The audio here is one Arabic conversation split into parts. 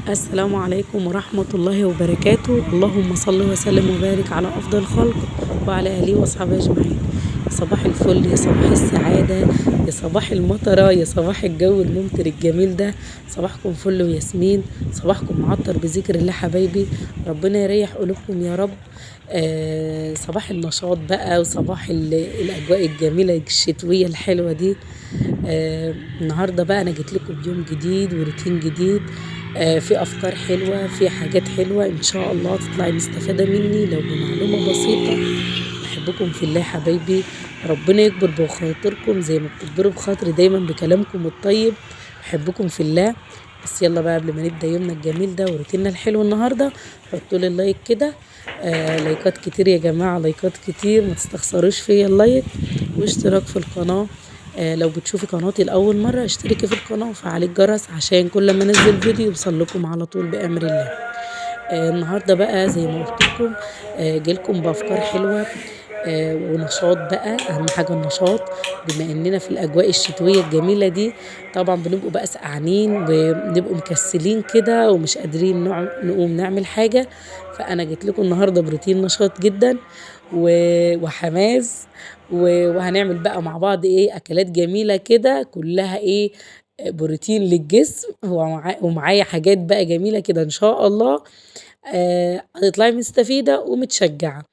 السلام عليكم ورحمة الله وبركاته. اللهم صل وسلم وبارك على أفضل الخلق وعلى آله وأصحابه أجمعين. يا صباح الفل، يا صباح السعادة، يا صباح المطرة، يا صباح الجو الممطر الجميل ده. صباحكم فل وياسمين، صباحكم معطر بذكر الله حبايبي. ربنا يريح قلوبكم يا رب. صباح النشاط بقى، وصباح الأجواء الجميلة الشتوية الحلوة دي. النهاردة بقى أنا جيت لكم بيوم جديد وروتين جديد. في أفكار حلوة، في حاجات حلوة إن شاء الله تطلعي مستفادة مني لو بمعلومة بسيطة. بحبكم في الله حبايبي، ربنا يكبر بخاطركم زي ما بتكبروا بخاطري دايما بكلامكم الطيب. بحبكم في الله. بس يلا بقى قبل ما نبدأ يومنا الجميل ده وروتيننا الحلو النهاردة، حطوا لي اللايك كده. لايكات كتير يا جماعة، لايكات كتير، ما تستخسروش فيا اللايك واشتراك في القناة. لو بتشوفي قناتي لأول مرة اشتركي في القناة وفعلي الجرس عشان كل ما انزل فيديو يوصل لكم على طول بأمر الله. النهاردة بقى زي ما قلت لكم جيلكم بأفكار حلوة ونشاط بقى. أهم حاجة النشاط، بما إننا في الأجواء الشتوية الجميلة دي. طبعا بنبقوا بقى سقعانين وبنبقوا مكسلين كده ومش قادرين نقوم نعمل حاجة. فأنا جيت لكم النهاردة بروتين نشاط جدا وحماس. وهنعمل بقى مع بعض ايه اكلات جميلة كده كلها ايه بروتين للجسم. ومعايا حاجات بقى جميلة كده ان شاء الله. هتطلعي مستفيدة ومتشجعة.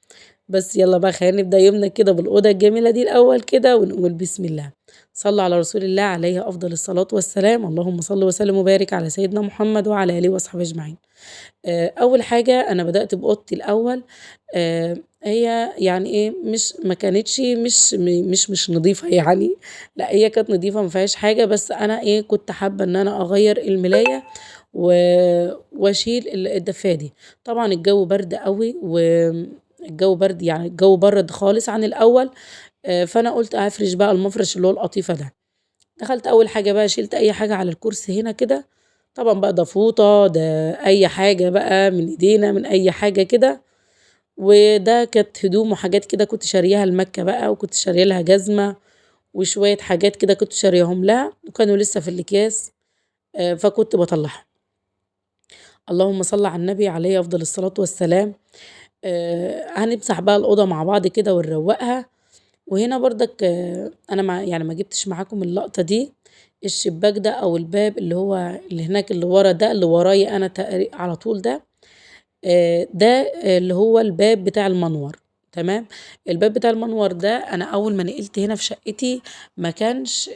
بس يلا بقى خلينا نبدأ يومنا كده بالأوضة الجميلة دي الأول كده ونقول بسم الله. صلى على رسول الله عليه أفضل الصلاة والسلام. اللهم صل وسلم وبارك على سيدنا محمد وعلى آله وصحبه أجمعين. أول حاجة أنا بدأت بأوضتي الأول. هي يعني إيه، مش ما كانتش مش نضيفة يعني. لأ، هي كانت نضيفة ما فيهاش حاجة، بس أنا إيه كنت حابة إن أنا أغيّر الملاية و وأشيل الدفاية دي. طبعًا الجو برد أوي، الجو برد يعني الجو برد خالص عن الأول. فأنا قُلت هافرش بقى المفرش اللي هو القطيفة ده. دخلت أول حاجة بقى شِلت أي حاجة على الكرسي هنا كده. طبعًا بقى ده فوطة، ده أي حاجة بقى من إيدينا، من أي حاجة كده. وده كانت هدوم وحاجات كده كنت شارياها لمكة بقى، وكنت شارية لها جزمة وشوية حاجات كده كنت شارياهم لها وكانوا لسه في الأكياس. فكنت باطلّعهم. اللهم صل على النبي عليه أفضل الصلاة والسلام. هنمسح بقى الأوضة مع بعض كده ونروّقها. وهنا برضك أنا ما جبتش معاكم اللقطة دي. الشباك ده أو الباب اللي هناك اللي ورا ده اللي ورايا أنا على طول ده. ده اللي هو الباب بتاع المنور. تمام. الباب بتاع المنور ده أنا أول ما نقلت هنا في شقتي ما كانش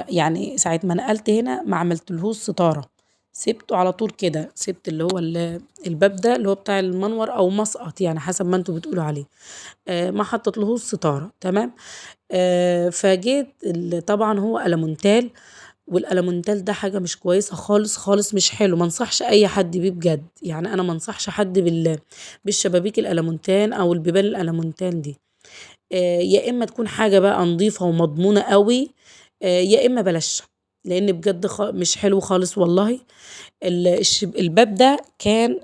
يعني ساعة ما نقلت هنا ما عملتلهوش ستارة. سِبته على طول كده، سِبت اللي هو الباب ده اللي هو بتاع المنور أو مسقط يعني حسب ما أنتم بتقولوا عليه. ما حطيتلهوش ستارة. تمام. فجيت طبعًا هو ألمونتال. والألمونتال ده حاجة مش كويسة خالص، خالص مش حلو، ما انصحش أي حد بيه بجد. يعني أنا ما انصحش حد بالشبابيك الألمونتان أو البيبان الألمونتان دي. يا إما تكون حاجة بقى نضيفة ومضمونة أوي، يا إما بلاش. لإن بجد مش حلو خالص والله. الباب ده كان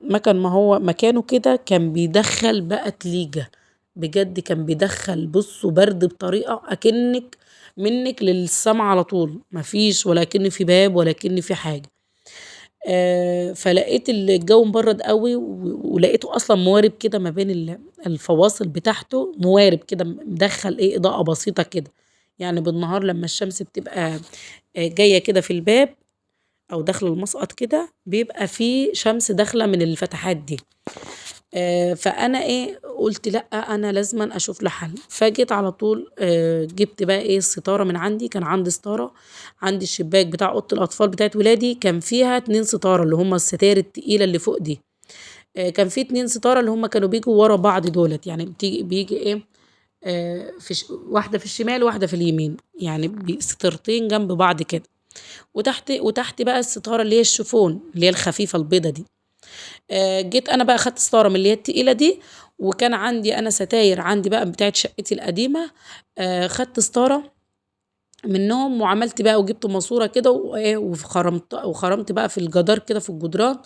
مكان ما هو مكانه كده كان بيدخّل بقى تليجة. بجد كان بيدخّل بُصّوا برد بطريقة منِّك للسما على طول. ما فيش ولا أكن في باب ولا أكن في حاجة. فلقيت الجو مبرّد أوي ولقيته أصلًا موارب كده ما بين الفواصل بتاعته موارب كده مدخّل إيه إضاءة بسيطة كده. يعني بالنهار لمّا الشمس بتبقى جاية كده في الباب أو داخلة المسقط كده، بيبقى في شمس داخلة من الفتحات دي. فأنا إيه، قُلت لأ، أنا لازمًا أشوف له حل. فجيت على طول جِبت بقى إيه، الستارة من عندي. كان عندي ستارة، عندي الشباك بتاع أوضة الأطفال بتاعة ولادي كان فيها 2 ستارة اللي هم الستاير التقيلة اللي فوق دي. كان في 2 ستارة اللي هم كانوا بييجوا ورا بعض دُولة. يعني بييجي إيه، واحدة في الشمال وواحدة في اليمين. يعني ستارتين جنب بعض كده. وتحت بقى الستارة اللي هي الشيفون اللي هي الخفيفة البيضة دي. جيت أنا بقى أخدت ستارة من اللي هي التقيلة دي. وكان عندي أنا ستاير عندي بقى بتاعة شقتي القديمة. خدت ستارة منهم وعملت بقى وجبت ماسورة كده وإيه وخرمت بقى في الجدار كده في الجدران.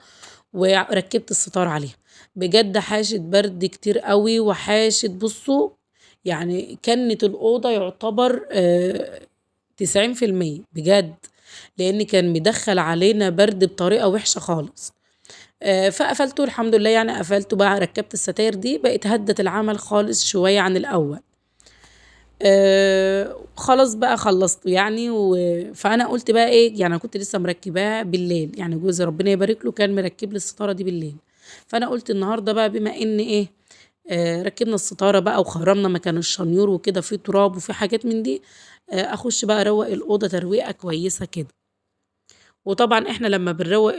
وركبت الستار عليها. بجد حاشت برد كتير أوي وحاشت بُصّوا. يعني كنِّت الأوضة يعتبر 90% بجد. لان كان مدخل علينا برد بطريقة وحشة خالص. فقفلته الحمد لله، يعني قفلته بقى، ركبت الستاير دي بقت هدت العمل خالص شوية عن الأول. خلاص بقى خلصته يعني فأنا قلت بقى ايه، يعني أنا كنت لسه مركباها بالليل، يعني جوزي ربنا يبارك له كان مركب لي الستارة دي بالليل. فأنا قلت النهاردة بقى بما ان ايه، ركبنا الستارة بقى وخرمنا مكان الشنيور وكده في تراب وفي حاجات من دي، اخش بقى اروق الأوضة ترويقة كويسة كده. وطبعًا إحنا لمّا بنروّق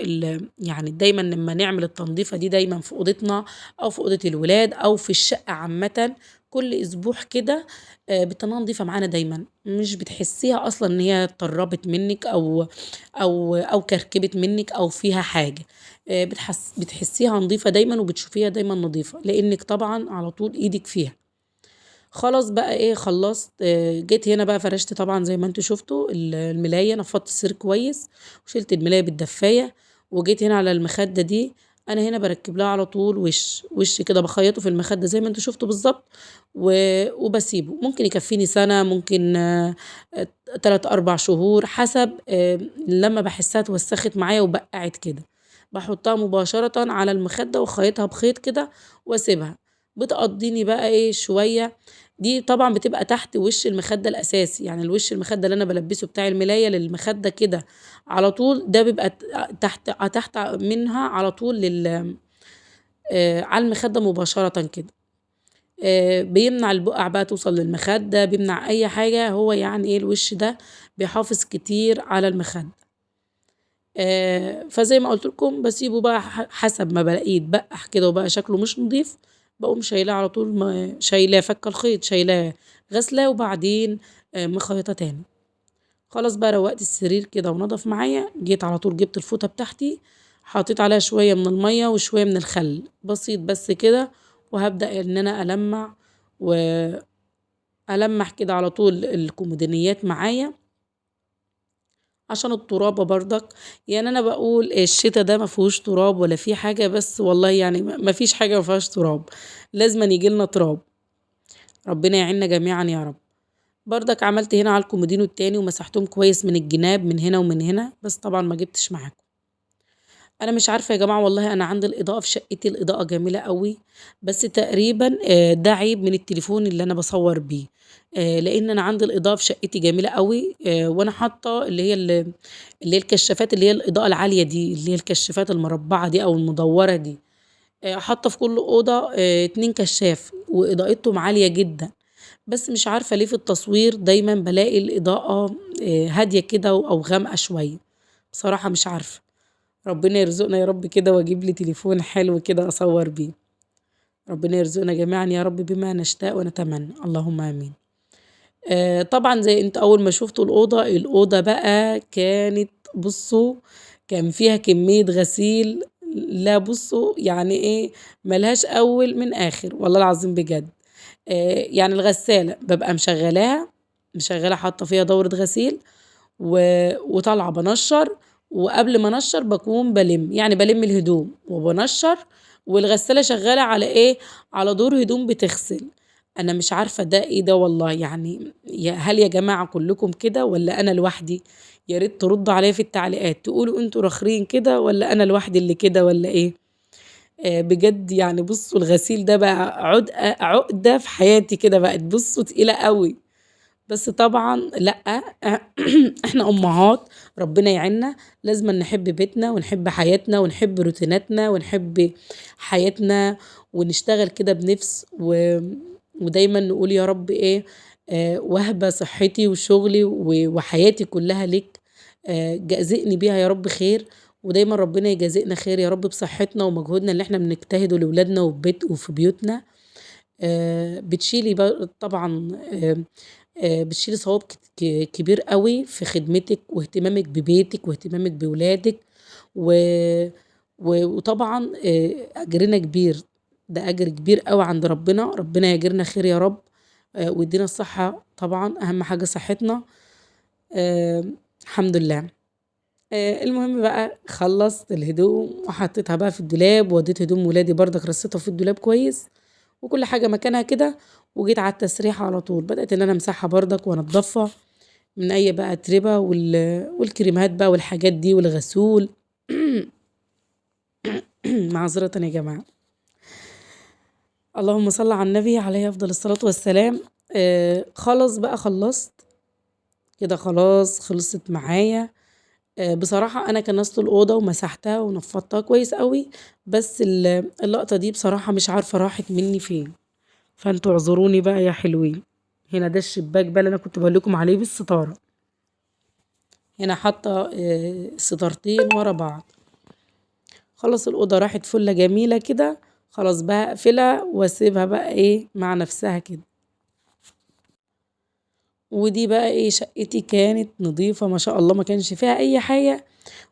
يعني دايمًا لمّا نعمل التنضيفة دي دايمًا في أوضتنا أو في أوضة الولاد أو في الشقة عامةً، كل أسبوع كده بتلاقيها نضيفة معانا دايمًا، مش بتحسّيها أصلًا إن هي اتطرّبت منِّك أو كركبت منِّك أو فيها حاجة، بتحسّيها نضيفة دايمًا وبتشوفيها دايمًا نضيفة، لإنِّك طبعًا على طول إيدِك فيها. خلاص بقى إيه خلّصت، جيت هنا بقى فرشت طبعًا زي ما أنتم شُفتوا الملاية، نفّضت السرير كويس وشِلت الملاية بالدفّاية، وجيت هنا على المخدة دي، أنا هنا باركّب لها على طول وِش كده باخيّطه في المخدة زي ما أنتم شُفتوا بالضبط، وباسيبه، ممكن يكفّيني سَنة، ممكن 3، 4 شهور حسب لمّا باحسّها اتوسّخت معايا وبقّعت كده، باحطّها مباشرةً على المخدة واخيّطها بخيط كده واسيبها، بتقضّيني بقى إيه شوية. دي طبعًا بتبقى تحت وِش المخدة الأساسي، يعني الوِش المخدة اللي أنا بالبّسه بتاع الملاية للمخدة كده على طول، ده بيبقى تحت منها على طول على المخدة مباشرةً كده، بيمنع البُقع بقى توصل للمخدة، بيمنع أي حاجة، هو يعني إيه الوِش ده بيحافظ كتير على المخدة. فزي ما قُلت لكم باسيبه بقى حسب ما بالاقيه اتبقّح كده وبقى شكله مش نضيف، باقوم شايلاه على طول، شايلاه فاكة الخيط، شايلاه غاسلاه وبعدين مخيّطاه تاني. خلاص بقى روّقت السرير كده ونضف معايا، جيت على طول جِبت الفوطة بتاعتي، حطيت عليها شوية من المَيّة وشوية من الخل، بسيط بس كده، وهابدأ إن أنا ألمّع كده على طول الكومودينيات معايا عشان الترابة برضك. يعني أنا باقول الشتا ده ما فيهوش تراب ولا فيه حاجة، بس والله يعني ما فيش حاجة ما فيهاش تراب، لازمًا ييجي لنا تراب، ربنا يعيننا جميعًا يا رب. برضك عملت هنا على الكومودينو التاني ومسحتهم كويس من الجناب من هنا ومن هنا، بس طبعًا ما جبتش معاكم. أنا مش عارفة يا جماعة والله، أنا عندي الإضاءة في شقتي الإضاءة جميلة أوي، بس تقريبًا ده عيب من التليفون اللي أنا باصوّر بيه، لإن أنا عندي الإضاءة في شقتي جميلة أوي، وأنا حاطة اللي هي الكشافات اللي هي الإضاءة العالية دي، اللي هي الكشافات المربعة دي أو المدورة دي، حاطة في كل أوضة 2 كشاف وإضاءتهم عالية جدًا، بس مش عارفة ليه في التصوير دايمًا بالاقي الإضاءة هادية كده أو غامقة شوية، بصراحة مش عارفة. ربنا يرزقنا يا رب كده وأجيب لي تليفون حلو كده أصوّر بيه، ربنا يرزقنا جميعًا يا رب بما نشتاء ونتمنى، اللهم آمين. طبعًا زي أنتم أول ما شُفتوا الأوضة بقى كانت، بُصّوا، كان فيها كمية غسيل، لا بُصّوا يعني إيه، ما لهاش أول من آخر والله العظيم بجد. يعني الغسالة بابقى مشغّلة حاطة فيها دورة غسيل وطالعة بانشّر، وقبل ما انشّر باكون يعني بالِم الهدوم وبانشّر والغسالة شغّالة على إيه، على دور هدوم بتغسل. أنا مش عارفة ده إيه ده والله، يعني هل يا جماعة كلّكم كده والّا أنا لوحدي؟ يا ريت تردوا عليَّ في التعليقات تقولوا أنتم راخرين كده والّا أنا لوحدي اللي كده والّا إيه؟ بجد يعني بُصّوا الغسيل ده بقى عقدة في حياتي كده، بقت بُصّوا تقيلة أوي. بس طبعًا لأ، إحنا أمهات ربنا يعيننا، لازمًا نحب بيتنا ونحب حياتنا ونحب روتيناتنا ونحب حياتنا ونشتغل كده بنِفْس ودايمًا نقول يا رب إيه، واهبة صحتي وشغلي وحياتي كلّها ليك، جازِئني بيها يا رب خير، ودايمًا ربنا يجازِئنا خير يا رب بصحتنا ومجهودنا اللي إحنا بنجتهده لولادنا وفي بيوتنا. بتشيلي طبعًا، بتشيلي ثواب كبير أوي في خدمتِك واهتمامِك ببيتِك واهتمامِك بولادِك، و وطبعًا أجرنا كبير، ده أجر كبير أوي عند ربنا، ربنا يجزينا خير يا رب، ويدينا الصحة طبعًا أهم حاجة صحتنا، الحمد لله. المهم بقى خلّصت الهدوم وحطيتها بقى في الدولاب، ووديت هدوم ولادي برضك رصيتها في الدولاب كويس، وكل حاجة مكانها كده، وجيت على التسريحة على طول، بدأت إن أنا أمسحها برضك وأنضّفها من اي بقى اتربه والكريمات بقى والحاجات دي والغسول. معذره يا جماعه. اللهم صل على النبي عليه افضل الصلاه والسلام. خلاص بقى خلصت كده، خلاص خلصت معايا. بصراحة أنا كنست الأوضة ومسحتها ونفضتها كويس قوي، بس اللقطة دي بصراحة مش عارفة راحت مني فين، فانتوا اعذروني بقى يا حلوين. هنا ده الشباك بقى اللي أنا كنت بقول لكم عليه بالستارة. هنا حاطة ستارتين ورا بعض. خلاص الأوضة راحت فلة جميلة كده، خلاص بقى أقفلها وأسيبها بقى إيه مع نفسها كده. ودي بقى إيه، شقتي كانت نظيفة ما شاء الله، ما كانش فيها أي حاجة.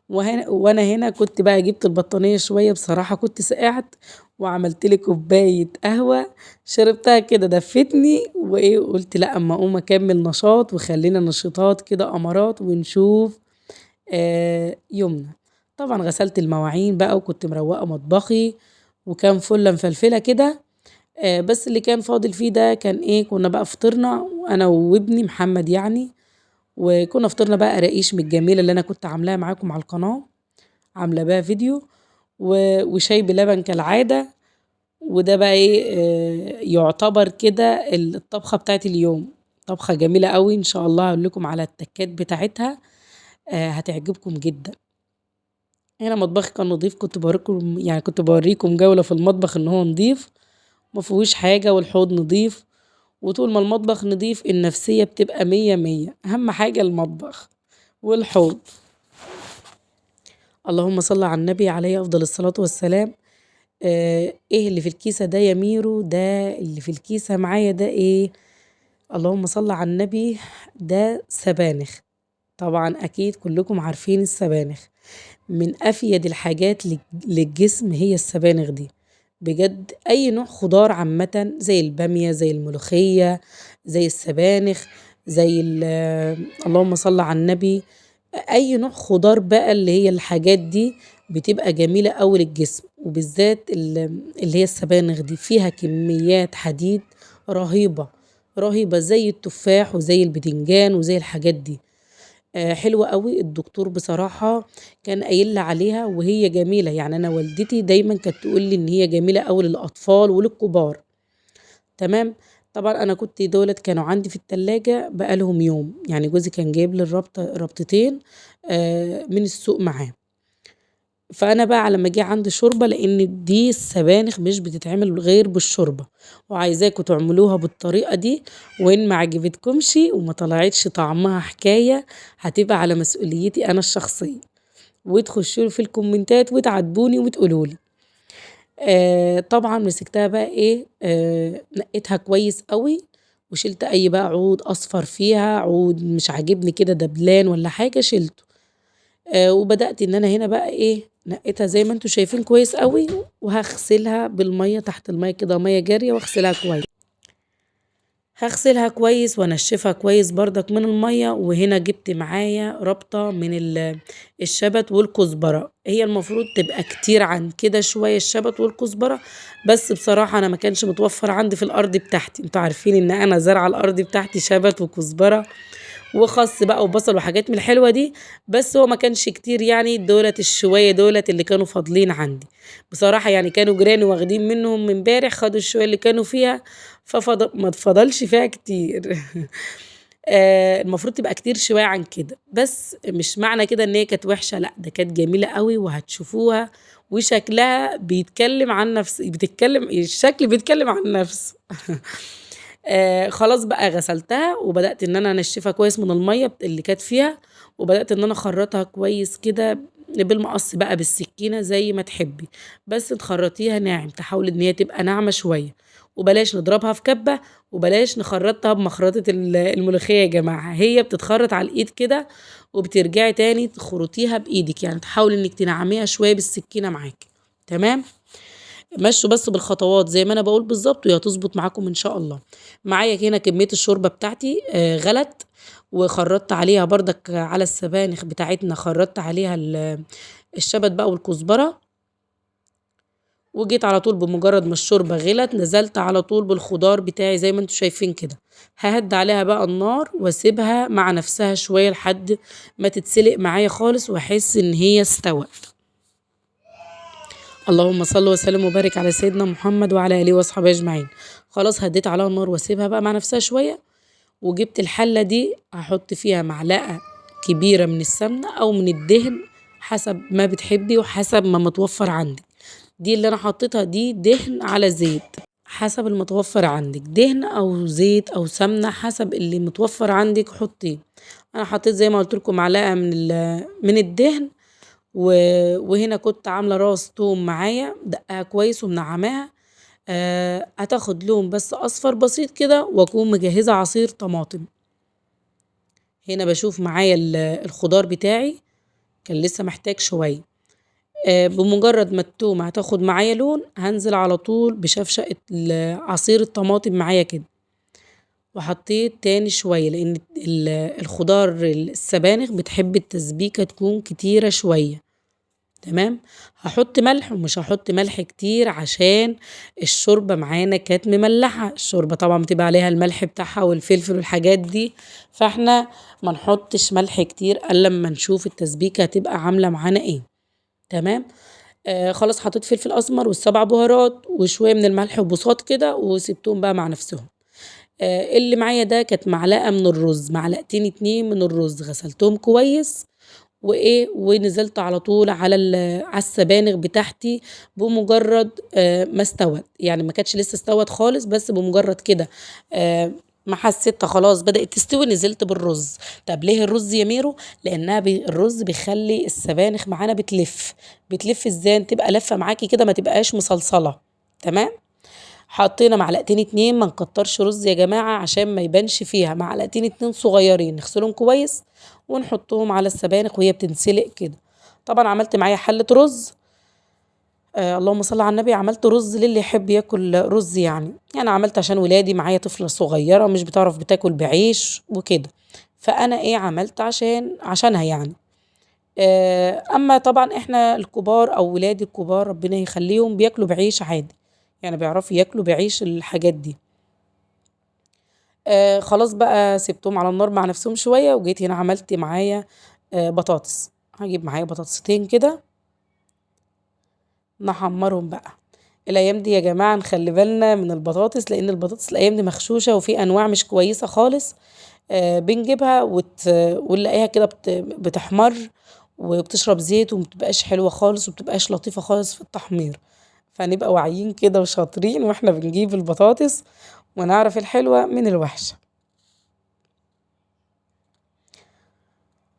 وانا هنا كنت بقى جبت البطانية شوية، بصراحة كنت سقعت وعملت لي كوباية قهوة، شربتها كده دفتني، وايه قلت لا اما اقوم اكمل نشاط، وخلينا نشاطات كده امارات ونشوف يومنا. طبعا غسلت المواعين بقى وكنت مروقة مطبخي، وكان فلة مفلفلة كده. بس اللي كان فاضل فيه ده كان ايه، كنا بقى فطرنا انا وابني محمد يعني، وكنا فطرنا بقى قراقيش من الجميلة اللي انا كنت عاملاها معاكم على القناة، عاملة بقى فيديو، وشاي بلبن كالعادة. وده بقى ايه يعتبر كده الطبخة بتاعت اليوم. طبخة جميلة قوي ان شاء الله، هقول لكم على التكات بتاعتها هتعجبكم جدا. هنا مطبخي كان نضيف، كنت بوريكم جولة في المطبخ ان هو نضيف، ما فيهوش حاجة، والحوض نضيف. وطول ما المطبخ نضيف النفسية بتبقى مية مية، اهم حاجة المطبخ والحوض. اللهم صل على النبي عليه افضل الصلاة والسلام. ايه اللي في الكيسة ده يا ميرو؟ ده اللي في الكيسة معايا ده ايه؟ اللهم صل على النبي. ده سبانخ. طبعا اكيد كلكم عارفين السبانخ، من افيد الحاجات للجسم هي السبانخ دي. بجد اي نوع خضار عامة، زي البامية زي الملوخية زي السبانخ زي اللهم صل على النبي، اي نوع خضار بقى اللي هي الحاجات دي بتبقى جميلة قوي للجسم، وبالذات اللي هي السبانخ دي فيها كميات حديد رهيبة رهيبة، زي التفاح وزي البتنجان وزي الحاجات دي. حلوة قوي. الدكتور بصراحة كان قايل لي عليها وهي جميلة، يعني أنا والدتي دايما كانت تقول لي إن هي جميلة قوي للأطفال وللكبار. تمام. طبعا أنا كنت دولت كانوا عندي في التلاجة بقالهم يوم، يعني جوزي كان جايب لي ربطتين من السوق معاه. فانا بقى على ما جه عند شوربه، لان دي السبانخ مش بتتعمل غير بالشوربه، وعايزاكم تعملوها بالطريقه دي، وان ما عجبتكمش وما طلعتش طعمها حكايه هتبقى على مسؤوليتي انا الشخصيه، وتخشوا في الكومنتات وتعاتبوني وتقولوا لي. طبعا مسكتها بقى ايه، نقيتها كويس قوي، وشلت اي بقى عود اصفر فيها، عود مش عاجبني كده دبلان ولا حاجه شلته. وبدأت ان انا هنا بقى ايه، نقيتها زي ما انتوا شايفين كويس قوي، وهغسلها بالمية تحت المية كده، مية جارية، واغسلها كويس. هغسلها كويس وانشفها كويس بردك من المية. وهنا جبت معايا ربطة من الشبت والكزبرة، هي المفروض تبقى كتير عن كده شوية الشبت والكزبرة، بس بصراحة انا ما كانش متوفر عندي في الارض بتاعتي. انتوا عارفين ان انا زارعة الارض بتاعتي شبت وكزبرة وخس بقى وبصل وحاجات من الحلوة دي، بس هو ما كانش كتير، يعني دولت الشوية دولت اللي كانوا فاضلين عندي بصراحة. يعني كانوا جيراني واخدين منهم من امبارح، خدوا الشوية اللي كانوا فيها، ما اتفضلش فيها كتير. المفروض تبقى كتير شوية عن كده، بس مش معنى كده ان هي كانت وحشة، لا ده كانت جميلة قوي وهتشوفوها، وشكلها بيتكلم عن نفس، الشكل بيتكلم عن نفسه. خلاص بقى غسلتها، وبدأت ان انا انشفها كويس من المية اللي كانت فيها، وبدأت ان انا اخرطها كويس كده بالمقص بقى بالسكينة زي ما تحبي، بس تخرطيها ناعم، تحاول ان هي تبقى ناعمة شوية، وبلاش نضربها في كبة، وبلاش نخرطها بمخرطة الملوخية يا جماعة، هي بتتخرط على الايد كده، وبترجعي تاني تخرطيها بايدك، يعني تحاولي انك تنعميها شوية بالسكينة معاكي. تمام. مشوا بس بالخطوات زي ما انا بقول بالظبط، وهي هتظبط معاكم ان شاء الله. معايا هنا كمية الشوربة بتاعتي غلت، وخرطت عليها بردك على السبانخ بتاعتنا، خرطت عليها الشبت بقى والكزبرة، وجيت على طول بمجرد ما الشوربة غلت نزلت على طول بالخضار بتاعي زي ما انتوا شايفين كده. ههدي عليها بقى النار واسيبها مع نفسها شوية لحد ما تتسلق معايا خالص واحس ان هي استوت. اللهم صل وسلم وبارك على سيدنا محمد وعلى اله واصحابه اجمعين. خلاص هديت عليها النار واسيبها بقى مع نفسها شوية. وجبت الحلة دي هحط فيها معلقة كبيرة من السمنة او من الدهن حسب ما بتحبي وحسب ما متوفر عندك. دي اللي انا حطيتها دي دهن على زيت، حسب المتوفر عندك دهن او زيت او سمنة حسب اللي متوفر عندك حطيه. انا حطيت زي ما قلت لكم معلقة من الدهن. وهنا كنت عاملة راس توم معايا دقها كويس ومنعماها. هتاخد لون بس اصفر بسيط كده واكون مجهزة عصير طماطم. هنا بشوف معايا الخضار بتاعي كان لسه محتاج شوية. بمجرد ما التومة هتاخد معايا لون هنزل على طول بشفشقة عصير الطماطم معايا كده. وحطيت تاني شوية لان الخضار السبانخ بتحب التسبيكة تكون كتيرة شوية. تمام. هحط ملح ومش هحط ملح كتير عشان الشوربة معانا كانت مملحة. الشوربة طبعا بتبقى عليها الملح بتاعها والفلفل والحاجات دي. فاحنا ما نحطش ملح كتير الا لما نشوف التسبيكة هتبقى عاملة معانا ايه. تمام. خلاص حطيت فلفل اسمر والسبع بهارات وشويه من الملح وبصات كده وسبتهم بقى مع نفسهم. اللي معايا ده كانت معلقه من الرز، معلقتين اتنين من الرز غسلتهم كويس. ونزلت على طول على السبانخ بتاعتي. بمجرد ما استوت يعني ما كانتش لسه استوت خالص بس بمجرد كده ما حسيتها خلاص بدأت تستوي نزلت بالرز. طب ليه الرز يا ميرو؟ لانها الرز بيخلي السبانخ معانا بتلف ازاي تبقى لفه معاكي كده ما تبقاش مصلصله. تمام. حطينا معلقتين اتنين ما نكترش رز يا جماعه عشان ما يبانش فيها معلقتين اتنين صغيرين نغسلهم كويس ونحطهم على السبانخ وهي بتنسلق كده. طبعا عملت معايا حله رز. اللهم صل على النبي. عملت رز للي يحب ياكل رز يعني عملت عشان ولادي معايا طفلة صغيرة مش بتعرف بتاكل بعيش وكده. فانا عملت عشانها يعني. اما طبعا احنا الكبار او ولادي الكبار ربنا يخليهم بياكلوا بعيش عادي. يعني بيعرفوا ياكلوا بعيش الحاجات دي. خلاص بقى سبتهم على النار مع نفسهم شوية وجيت هنا عملت معايا بطاطس. هجيب معايا بطاطستين كده نحمرهم بقى. الايام دي يا جماعه نخلي بالنا من البطاطس لان البطاطس الايام دي مغشوشه وفي انواع مش كويسه خالص. بنجيبها ونلاقيها كده بتحمر وبتشرب زيت ومبتبقاش حلوه خالص ومبتبقاش لطيفه خالص في التحمير. فنبقى واعيين كده وشاطرين واحنا بنجيب البطاطس ونعرف الحلوه من الوحشه.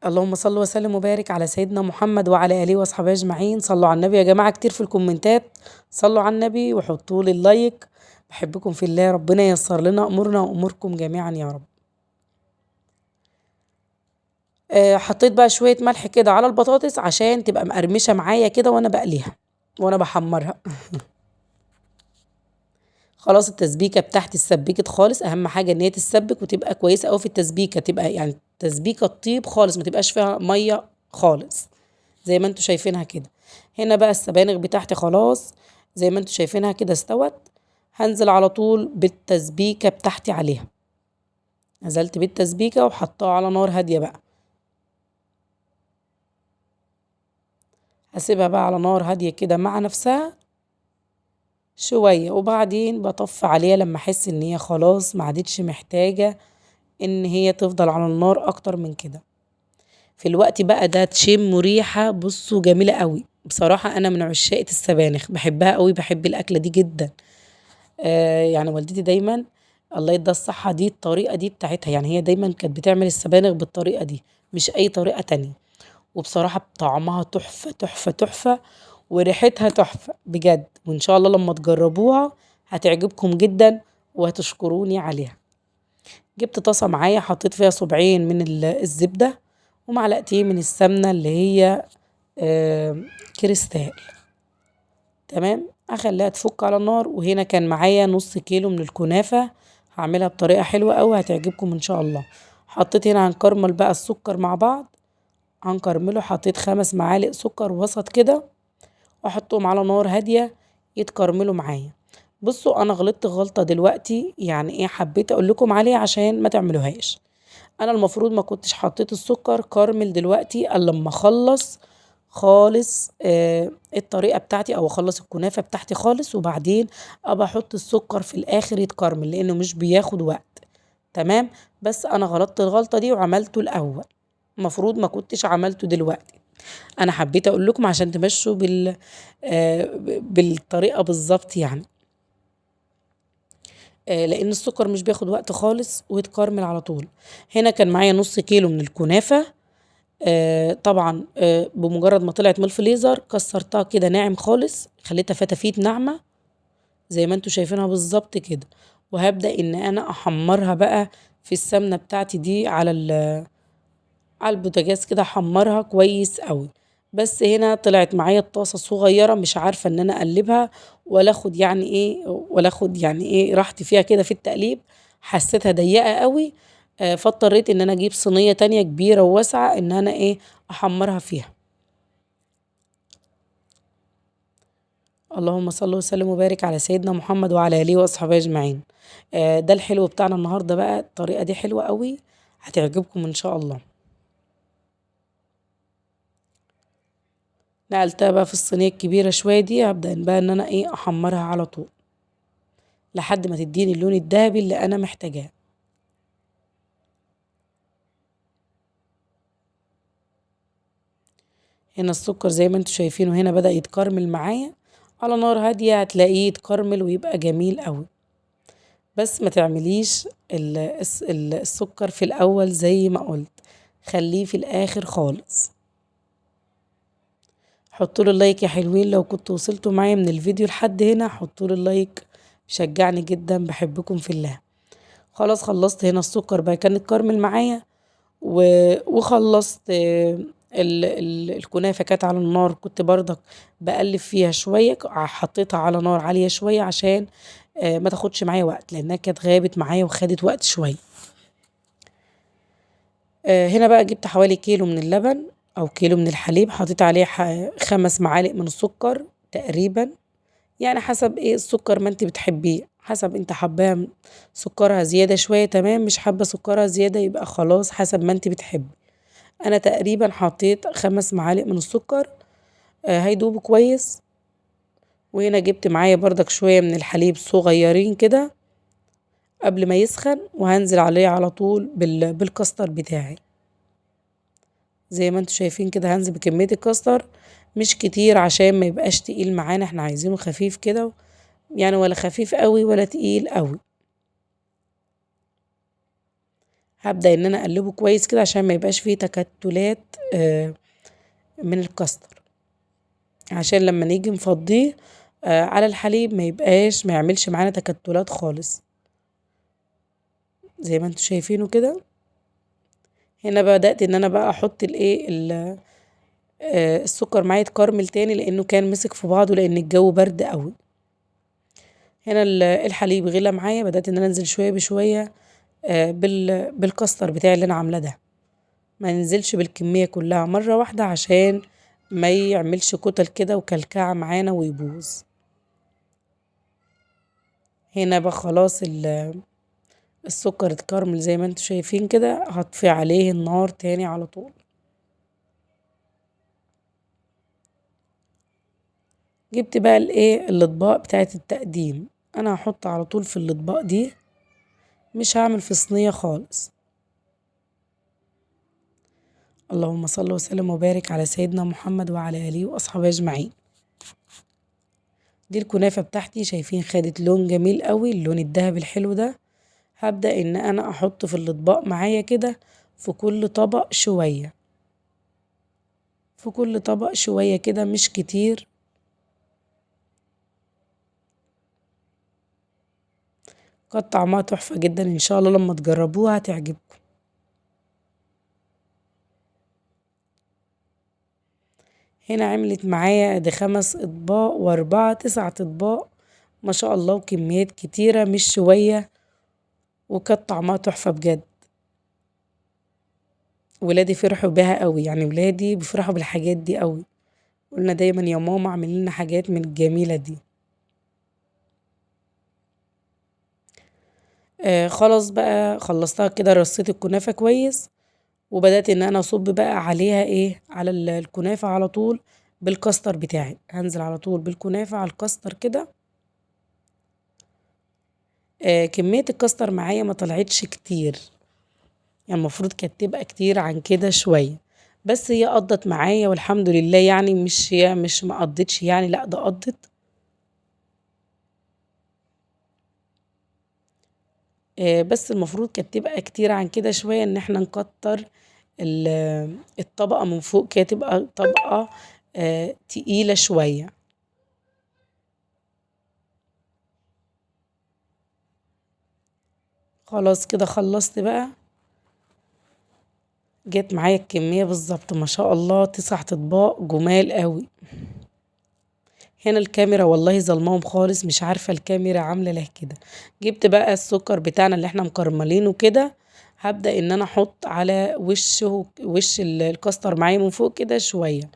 اللهم صل وسلم وبارك على سيدنا محمد وعلى اله واصحابه اجمعين. صلوا على النبي يا جماعه كتير في الكومنتات. صلوا على النبي وحطوا لي اللايك. بحبكم في الله. ربنا ييسر لنا امورنا واموركم جميعا يا رب. حطيت بقى شويه ملح كده على البطاطس عشان تبقى مقرمشه معايا كده وانا بقليها وانا بحمرها. خلاص التسبيكه بتاعتي اتسبكت خالص. اهم حاجه ان هي تتسبك وتبقى كويسه قوي في التسبيكه تبقى يعني تسبيكه طيب خالص ما تبقاش فيها ميه خالص زي ما انتوا شايفينها كده. هنا بقى السبانخ بتاعتي خلاص زي ما انتوا شايفينها كده استوت. هنزل على طول بالتسبيكه بتاعتي عليها. نزلت بالتسبيكه وحطها على نار هاديه بقى. هسيبها بقى على نار هاديه كده مع نفسها شويه وبعدين بطفي عليها لما احس ان هي خلاص ما عادتش محتاجه ان هي تفضل على النار اكتر من كده. في الوقت بقى ده تشم ريحه بصوا جميله قوي. بصراحه انا من عشاق السبانخ بحبها قوي بحب الاكله دي جدا. يعني والدتي دايما الله يديها الصحه دي الطريقه دي بتاعتها يعني هي دايما كانت بتعمل السبانخ بالطريقه دي مش اي طريقه تانية. وبصراحه طعمها تحفه تحفه تحفه وريحتها تحفه بجد. وان شاء الله لما تجربوها هتعجبكم جدا وهتشكروني عليها. جبت طاسه معايا حطيت فيها صبعين من الزبده ومعلقتين من السمنه اللي هي كريستال. تمام. اخليها تفك على النار. وهنا كان معايا نص كيلو من الكنافه هعملها بطريقه حلوه قوي هتعجبكم ان شاء الله. حطيت هنا هنكرمل بقى السكر مع بعض. هنكرمله حطيت 5 معالق سكر وسط كده واحطهم على نار هاديه يتكرملوا معايا. بصوا انا غلطت غلطة دلوقتي، يعني ايه حبيت اقول لكم عليها عشان ما تعملوهاش. انا المفروض ما كنتش حطيت السكر كارمل دلوقتي الا لما اخلص خالص الطريقة بتاعتي، او اخلص الكنافة بتاعتي خالص، وبعدين ابقى احط السكر في الاخر يتكرمل لانه مش بياخد وقت. تمام. بس انا غلطت الغلطة دي وعملته الاول، المفروض ما كنتش عملته دلوقتي. انا حبيت اقول لكم عشان تمشوا بالطريقة بالظبط يعني. لان السكر مش بياخد وقت خالص ويتكرمل على طول. هنا كان معايا نص كيلو من الكنافة. طبعا بمجرد ما طلعت من الفريزر كسرتها كده ناعم خالص، خليتها فتافيت ناعمة زي ما انتوا شايفينها بالظبط كده. وهبدأ ان انا احمرها بقى في السمنة بتاعتي دي على البوتاجاز كده، احمرها كويس قوي. بس هنا طلعت معايا الطاسة صغيرة، مش عارفة ان انا اقلبها ولا اخد يعني ايه راحتي فيها كده في التقليب. حسيتها ضيقة قوي. فاضطريت ان انا اجيب صينية تانية كبيرة وواسعة ان انا ايه احمرها فيها. اللهم صل وسلم وبارك على سيدنا محمد وعلى اله واصحابه اجمعين. ده الحلو بتاعنا النهارده بقى، الطريقة دي حلوة قوي، هتعجبكم ان شاء الله. نقلتها بقى في الصينية الكبيرة شوية دي، هبدأ بقى ان انا ايه احمرها على طول لحد ما تديني اللون الذهبي اللي انا محتاجاه. هنا السكر زي ما انتوا شايفينه هنا بدأ يتكرمل معايا على نار هادية، هتلاقيه يتكرمل ويبقى جميل قوي. بس ما تعمليش السكر في الاول زي ما قلت، خليه في الاخر خالص. حطوا لي اللايك يا حلوين، لو كنتوا وصلتوا معايا من الفيديو لحد هنا حطوا لي اللايك، شجعني جدا، بحبكم في الله. خلاص خلصت هنا السكر بقى كان اتكرمل معايا وخلصت. الكنافة كانت على النار، كنت برضك بقلب فيها شوية، حطيتها على نار عالية شوية عشان ما تاخدش معايا وقت لانها كانت غابت معايا وخدت وقت شوية. هنا بقى جبت حوالي كيلو من اللبن او كيلو من الحليب، حطيت عليه 5 معالق من السكر تقريبا، يعني حسب ايه السكر ما انت بتحبيه، حسب انت حباه سكرها زيادة شوية تمام، مش حابة سكرها زيادة يبقى خلاص حسب ما انت بتحبي. انا تقريبا حطيت 5 معالق من السكر. هيدوبوا كويس. وهنا جبت معايا بردك شوية من الحليب صغيرين كده قبل ما يسخن، وهنزل عليه على طول بالكاستر بتاعي. زي ما انتوا شايفين كده هنزل بكمية الكاستر مش كتير عشان ما يبقاش تقيل معانا، احنا عايزينه خفيف كده، يعني ولا خفيف قوي ولا تقيل قوي. هبدأ ان انا اقلبه كويس كده عشان ما يبقاش فيه تكتلات من الكاستر، عشان لما نيجي نفضيه على الحليب ما يعملش معانا تكتلات خالص. زي ما انتوا شايفينه كده. هنا بدأت ان انا بقى احط السكر معايا يتكرمل تاني لانه كان مسك في بعضه لان الجو برد قوي. هنا الحليب غلى معايا، بدأت ان انا انزل شوية بشوية بالكاستر بتاعي اللي انا عاملاه ده، ما ننزلش بالكمية كلها مرة واحدة عشان ما يعملش كتل كده وكلكعة معانا ويبوظ. هنا بقى خلاص السكر اتكرمل زي ما انتوا شايفين كده، هطفي عليه النار تاني على طول. جبت بقى الاطباق بتاعت التقديم، انا هحط على طول في الاطباق دي، مش هعمل في صينية خالص. اللهم صل وسلم وبارك على سيدنا محمد وعلى آله وأصحابه أجمعين. دي الكنافة بتاعتي، شايفين خدت لون جميل قوي، اللون الذهبي الحلو ده. هبدأ ان انا احط في الاطباق معايا كده في كل طبق شوية، في كل طبق شوية كده مش كتير. كانت طعمها تحفة جدا، ان شاء الله لما تجربوها هتعجبكم. هنا عملت معايا دي 5 اطباق و4 9 اطباق، ما شاء الله، وكميات كتيرة مش شوية، وكانت طعمها تحفة بجد. ولادي فرحوا بها قوي، يعني ولادي بيفرحوا بالحاجات دي قوي، قلنا دايما يا ماما اعملي لنا حاجات من الجميلة دي. خلاص بقى خلصتها كده، رصيت الكنافة كويس، وبدأت ان انا اصب بقى عليها ايه، على الكنافة على طول بالكاستر بتاعي، هنزل على طول بالكنافة على الكاستر كده. كمية الكاستر معايا ما طلعتش كتير، يعني المفروض كانت تبقى كتير عن كده شوية، بس هي قضت معايا والحمد لله، يعني مش ما قضتش يعني، لا ده قضت. بس المفروض كانت تبقى كتير عن كده شوية، ان احنا نكتر الطبقة من فوق كده، تبقى طبقة تقيلة شوية. خلاص كده خلصت بقى، جت معايا الكمية بالظبط ما شاء الله، 9 اطباق جمال قوي. هنا الكاميرا والله ظلماهم خالص، مش عارفة الكاميرا عاملة ليه كده. جبت بقى السكر بتاعنا اللي احنا مكرملينه كده، هبدأ ان انا احط على وش الكاستر معايا من فوق كده شوية.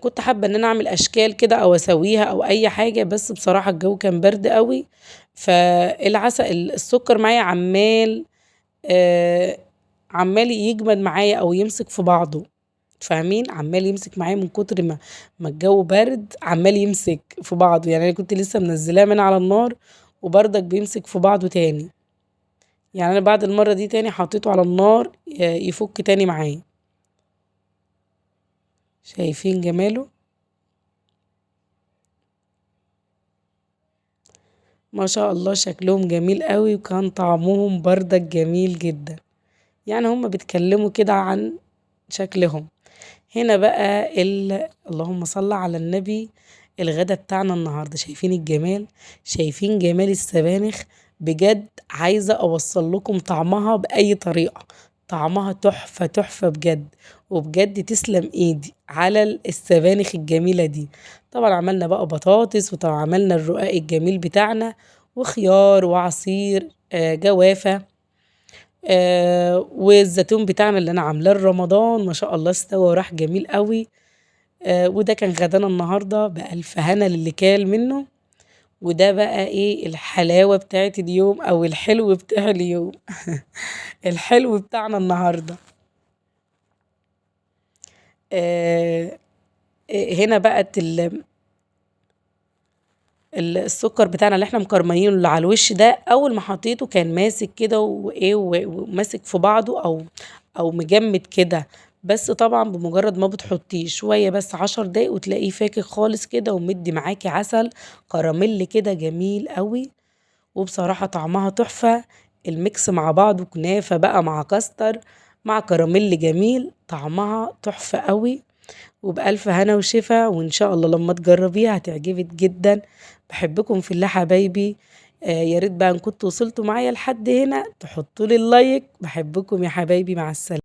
كنت حابة ان انا اعمل اشكال كده او اسويها او اي حاجة، بس بصراحة الجو كان برد قوي، فالعسل السكر معايا آه عمال يجمد معايا او يمسك في بعضه، فاهمين، عمال يمسك معايا من كتر ما الجو برد، عمال يمسك في بعضه، يعني انا كنت لسه منزلاه من على النار وبرضك بيمسك في بعضه تاني. يعني انا بعد المرة دي تاني حطيته على النار يفك تاني معايا. شايفين جماله؟ ما شاء الله شكلهم جميل قوي، وكان طعمهم برضك جميل جدا، يعني هم بيتكلموا كده عن شكلهم. هنا بقى اللهم صل على النبي، الغدا بتاعنا النهارده، شايفين الجمال، شايفين جمال السبانخ، بجد عايزة اوصل لكم طعمها بأي طريقة، طعمها تحفة تحفة بجد، وبجد تسلم ايدي على السبانخ الجميلة دي. طبعا عملنا بقى بطاطس، وطبعا عملنا الرقاق الجميل بتاعنا، وخيار وعصير جوافة، والزيتون بتاعنا اللي انا عاملاه رمضان ما شاء الله استوى وراح جميل قوي. وده كان غدانا النهارده بألف هنا للي كال منه. وده بقى ايه الحلاوة بتاعت اليوم او الحلو بتاع اليوم الحلو بتاعنا النهارده. آه هنا بقت السكر بتاعنا اللي احنا مكرملينه اللي على الوش ده، اول ما حطيته كان ماسك كده وايه وماسك في بعضه او مجمد كده، بس طبعا بمجرد ما بتحطيه شوية بس 10 دقايق وتلاقيه فاكك خالص كده، ومدي معاكي عسل كراميل كده جميل قوي، وبصراحة طعمها تحفة. الميكس مع بعضه كنافة بقى مع كاستر مع كراميل جميل، طعمها تحفة قوي، وبألف هنا وشفا، وإن شاء الله لما تجربيها هتعجبك جدا. بحبكم في الله حبايبي. يا ريت بقى إن كنتوا وصلتوا معايا لحد هنا تحطوا لي اللايك، بحبكم يا حبايبي، مع السلامة.